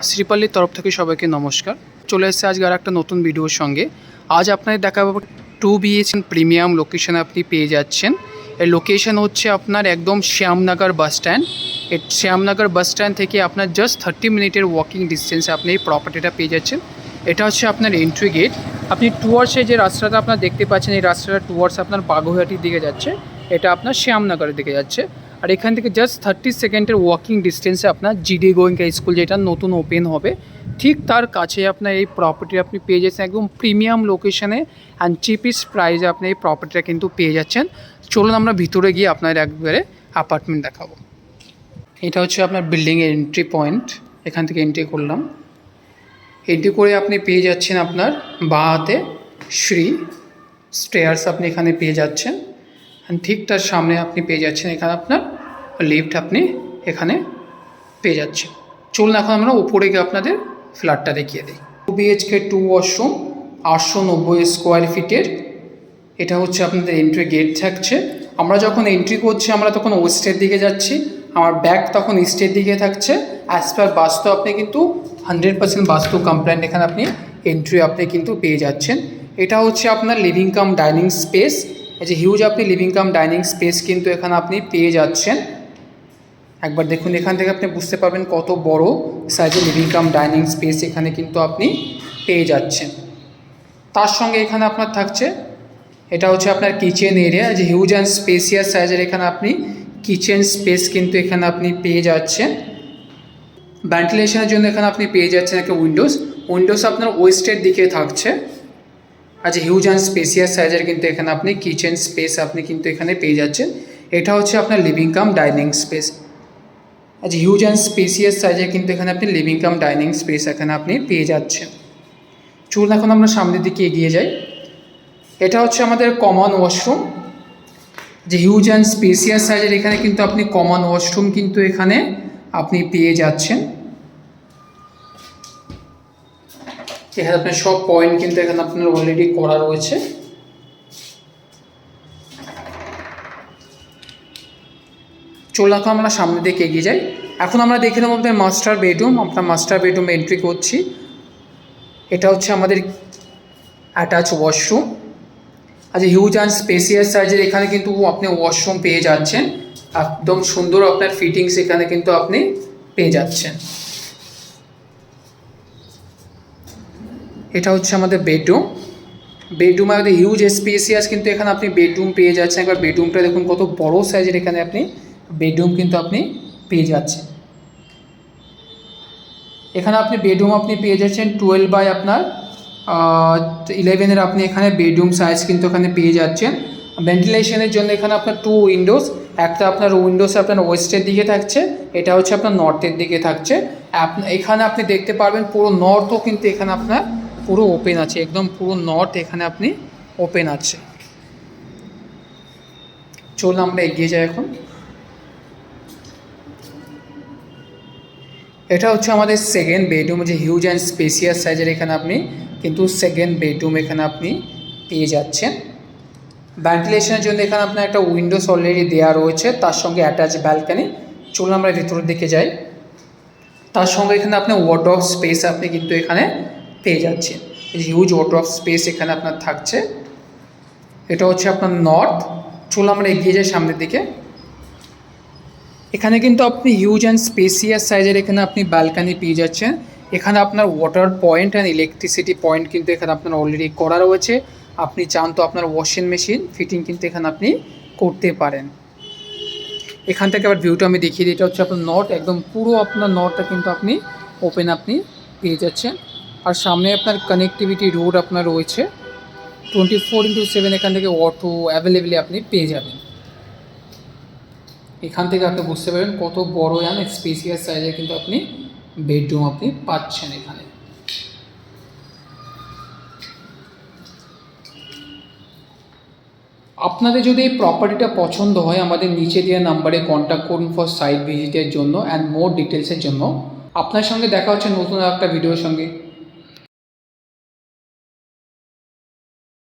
শ্রীপাল্লির তরফ থেকে সবাইকে নমস্কার। চলে এসেছে আজকে আর একটা নতুন ভিডিওর সঙ্গে। আজ আপনাদের দেখাবো 2 BHK প্রিমিয়াম লোকেশানে আপনি পেয়ে যাচ্ছেন। এর লোকেশান হচ্ছে আপনার একদম শ্যামনগর বাস স্ট্যান্ড। এই শ্যামনগর বাস স্ট্যান্ড থেকে আপনার জাস্ট 30 মিনিটের ওয়াকিং ডিস্টেন্সে আপনি এই প্রপার্টিটা পেয়ে যাচ্ছেন। এটা হচ্ছে আপনার এন্ট্রি গেট। আপনি টুয়ার্সে যে রাস্তাটা আপনার দেখতে পাচ্ছেন, এই রাস্তাটা টুয়ার্স আপনার বাগুইহাটির দিকে যাচ্ছে। এটা আপনার শ্যামনগরের দিকে যাচ্ছে। আর এখান থেকে জাস্ট 30 সেকেন্ডের ওয়াকিং ডিস্টেন্সে আপনার জিডি গোয়েঙ্কা স্কুল, যেটা নতুন ওপেন হবে, ঠিক তার কাছে আপনার এই প্রপার্টি আপনি পেয়ে যাচ্ছেন একদম প্রিমিয়াম লোকেশানে অ্যান্ড চিপেস্ট প্রাইসে আপনি এই প্রপার্টিটা কিন্তু পেয়ে যাচ্ছেন। চলুন আমরা ভিতরে গিয়ে আপনার একবারে অ্যাপার্টমেন্ট দেখাবো। এটা হচ্ছে আপনার বিল্ডিংয়ের এন্ট্রি পয়েন্ট। এখান থেকে এন্ট্রি করলাম। এন্ট্রি করে আপনি পেয়ে যাচ্ছেন আপনার বাঁ হাতে শ্রী স্টেয়ার্স আপনি এখানে পেয়ে যাচ্ছেন। ঠিক তার সামনে আপনি পেয়ে যাচ্ছেন এখানে আপনার লিফট আপনি এখানে পেয়ে যাচ্ছেন। চলুন এখন আমরা উপরে গিয়ে আপনাদের ফ্ল্যাটটা দেখিয়ে দিই। 2 BHK 2 ওয়াশরুম, 890 স্কোয়ার ফিটের। এটা হচ্ছে আপনাদের এন্ট্রি গেট থাকছে। আমরা যখন এন্ট্রি করছি আমরা তখন ওয়েস্টের দিকে যাচ্ছি, আমার ব্যাক তখন ইস্টের দিকে থাকছে। অ্যাজ পার বাস্তু আপনি কিন্তু 100% বাস্তু কমপ্লেন্ট এখানে আপনি এন্ট্রি আপনি কিন্তু পেয়ে যাচ্ছেন। এটা হচ্ছে আপনার লিভিং কাম ডাইনিং স্পেস। এই যে হিউজ আপনি লিভিং কাম ডাইনিং স্পেস কিন্তু এখানে আপনি পেয়ে যাচ্ছেন। একবার দেখুন, এখান থেকে আপনি বুঝতে পারবেন কত বড় সাইজের লিভিং কাম ডাইনিং স্পেস এখানে কিন্তু আপনি পেয়ে যাচ্ছেন। তার সঙ্গে এখানে আপনার থাকছে, এটা হচ্ছে আপনার কিচেন এরিয়া। যে হিউজ অ্যান্ড স্পেসিয়াস সাইজের এখানে আপনি কিচেন স্পেস কিন্তু এখানে আপনি পেয়ে যাচ্ছেন। ভেন্টিলেশনের জন্য এখানে আপনি পেয়ে যাচ্ছেন একটা উইন্ডোজ আপনার ওয়েস্টের দিকে থাকছে। আচ্ছা, হিউজ অ্যান্ড স্পেসিয়াস সাইজের কিন্তু এখানে আপনি কিচেন স্পেস আপনি কিন্তু এখানে পেয়ে যাচ্ছেন। এটা হচ্ছে আপনার লিভিং কাম ডাইনিং স্পেস। আচ্ছা, হিউজ অ্যান্ড স্পেসিয়াস সাইজের কিন্তু এখানে আপনি লিভিং কাম ডাইনিং স্পেস এখানে আপনি পেয়ে যাচ্ছেন। চলুন এখন আমরা সামনের দিকে এগিয়ে যাই। এটা হচ্ছে আমাদের কমন ওয়াশরুম। যে হিউজ অ্যান্ড স্পেসিয়াস সাইজের এখানে কিন্তু আপনি কমন ওয়াশরুম কিন্তু এখানে আপনি পেয়ে যাচ্ছেন। এখানে আপনার সব পয়েন্ট কিন্তু এখানে আপনার অলরেডি করা রয়েছে। চলুন এখন আমরা সামনের দিকে এগিয়ে যাই। এখন আমরা দেখে নেব আমাদের মাস্টার বেডরুম। আপনার মাস্টার বেডরুমে এন্ট্রি করছি। এটা হচ্ছে আমাদের অ্যাটাচ ওয়াশরুম। আচ্ছা, হিউজ অ্যান্ড স্পেসিয়াস সাইজের এখানে কিন্তু আপনি ওয়াশরুম পেয়ে যাচ্ছেন। একদম সুন্দর আপনার ফিটিংস এখানে কিন্তু আপনি পেয়ে যাচ্ছেন। এটা হচ্ছে আমাদের বেডরুমে আমাদের হিউজ স্পেসিয়াস কিন্তু এখানে আপনি বেডরুম পেয়ে যাচ্ছেন। একবার বেডরুমটা দেখুন কত বড় সাইজের এখানে আপনি বেডরুম কিন্তু আপনি পেয়ে যাচ্ছেন। এখানে আপনি বেডরুম আপনি পেয়ে যাচ্ছেন 12 বাই আপনার 11 আপনি এখানে বেডরুম সাইজ কিন্তু এখানে পেয়ে যাচ্ছেন। ভেন্টিলেশনের জন্য এখানে আপনার 2 উইন্ডোজ, একটা আপনার উইন্ডোজ আপনার ওয়েস্টের দিকে থাকছে, এটা হচ্ছে আপনার নর্থের দিকে থাকছে। এখানে আপনি দেখতে পারবেন পুরো নর্থও কিন্তু এখানে আপনার পুরো ওপেন আছে, একদম পুরো নর্থ এখানে আপনি ওপেন আছে। চলুন আমরা এগিয়ে যাই এখন। এটা হচ্ছে আমাদের সেকেন্ড বেডরুম। যে হিউজ অ্যান্ড স্পেসিয়াস সাইজের এখানে আপনি কিন্তু সেকেন্ড বেডরুম এখানে আপনি পেয়ে যাচ্ছেন। ভেন্টিলেশনের জন্য এখানে আপনার একটা উইন্ডোজ অলরেডি দেওয়া রয়েছে, তার সঙ্গে অ্যাটাচ ব্যালকনি। চলুন আমরা ভিতরের দিকে যাই। তার সঙ্গে এখানে আপনার ওয়ার্ডরোব স্পেস আপনি কিন্তু এখানে পেয়ে যাচ্ছেন। হিউজ ওয়ার্ডরোব স্পেস এখানে আপনার থাকছে। এটা হচ্ছে আপনার নর্থ। চলুন আমরা এগিয়ে যাই সামনের দিকে। এখানে কিন্তু আপনি হিউজ অ্যান্ড স্পেসিয়াস সাইজের এখানে আপনি ব্যালকনি পেয়ে যাচ্ছেন। এখানে আপনার water point and electricity point কিন্তু এখানে আপনার অলরেডি করা রয়েছে। আপনি চান তো আপনার ওয়াশিং মেশিন ফিটিং কিন্তু এখানে আপনি করতে পারেন। এখান থেকে আবার ভিউটা আমি দেখিয়ে দিই। এটা হচ্ছে আপনার নর্থ, একদম পুরো আপনার নর্থটা কিন্তু আপনি ওপেন আপনি পেয়ে যাচ্ছেন। আর সামনে আপনার কানেক্টিভিটি রোড আপনার রয়েছে 24/7। এখান থেকে অটো অ্যাভেলেবেলি আপনি পেয়ে যাবেন। এখান থেকে আপনি বুঝতে পারবেন কত বড় অ্যান্ড স্পেসিয়াস সাইজের কিন্তু আপনি বেডরুম আপনি পাচ্ছেন এখানে। আপনাদের যদি এই প্রপার্টিটা পছন্দ হয়, আমাদের নিচে দেওয়া নাম্বারে কন্ট্যাক্ট করুন ফর সাইট ভিজিটের জন্য অ্যান্ড মোর ডিটেলসের জন্য। আপনার সঙ্গে দেখা হচ্ছে নতুন একটা ভিডিওর সঙ্গে।